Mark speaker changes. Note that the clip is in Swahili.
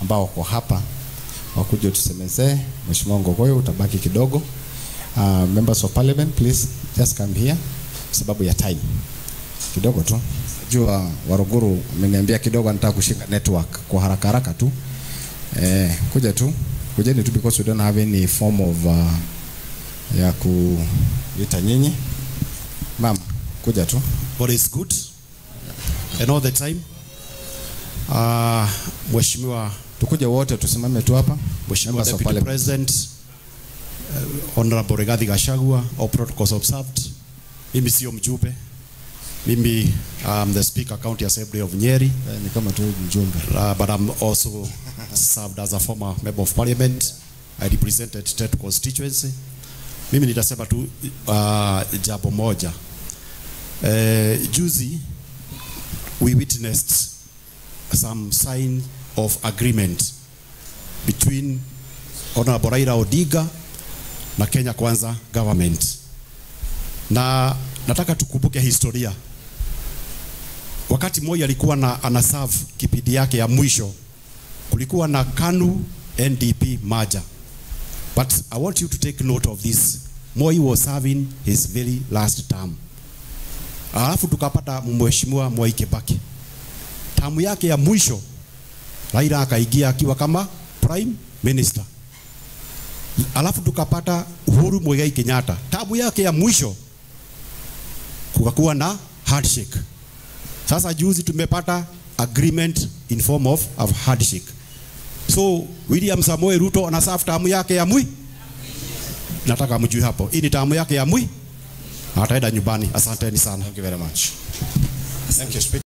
Speaker 1: ambao wako hapa wakuje tusemezee. Mheshimiwa Ngogoyo utabaki kidogo. Members of parliament, please just come here sababu ya time. Kidogo tu. Jua Waruguru ameniambia kidogo anataka kushika network kwa haraka haraka tu. Kuja tu. Kujeni tu because we don't have any form of ya kuita nyinyi. Mama, kuja tu.
Speaker 2: God is good. And all the time. Mheshimiwa,
Speaker 1: tukuje wote tusimame tu hapa.
Speaker 2: Mheshimiwa Deputy President, Honorable Rigathi Gachagua, all protocols observed. Mimi sio mjumbe. Mimi the Speaker County Assembly of Nyeri.
Speaker 1: Ni kama tu mjumbe.
Speaker 2: But I'm also served as a former member of parliament. I represented state constituency. Mimi nitasema tu jambo moja. Juzi we witnessed some sign of agreement between Honorable Raila Odinga na Kenya Kwanza government. Na nataka tukumbuke historia. Wakati Moi alikuwa anaserve kipindi yake ya mwisho, kulikuwa na KANU NDP merger. But I want you to take note of this. Moi was serving his very last term. Alafu tukapata Mheshimiwa Mwai Kibaki. Tamu yake ya mwisho Raila akaingia akiwa kama prime minister. Alafu tukapata Uhuru Muigai Kenyatta. Tamu yake ya mwisho kukakuwa na handshake. Sasa juzi tumepata agreement in form of handshake. So William Samoei Ruto anaserve tamu yake ya mwisho. Nataka mjue hapo. Hii ni tamu yake ya mwisho. Ataenda nyumbani. Asanteni sana.
Speaker 1: Thank you very much. Thank you.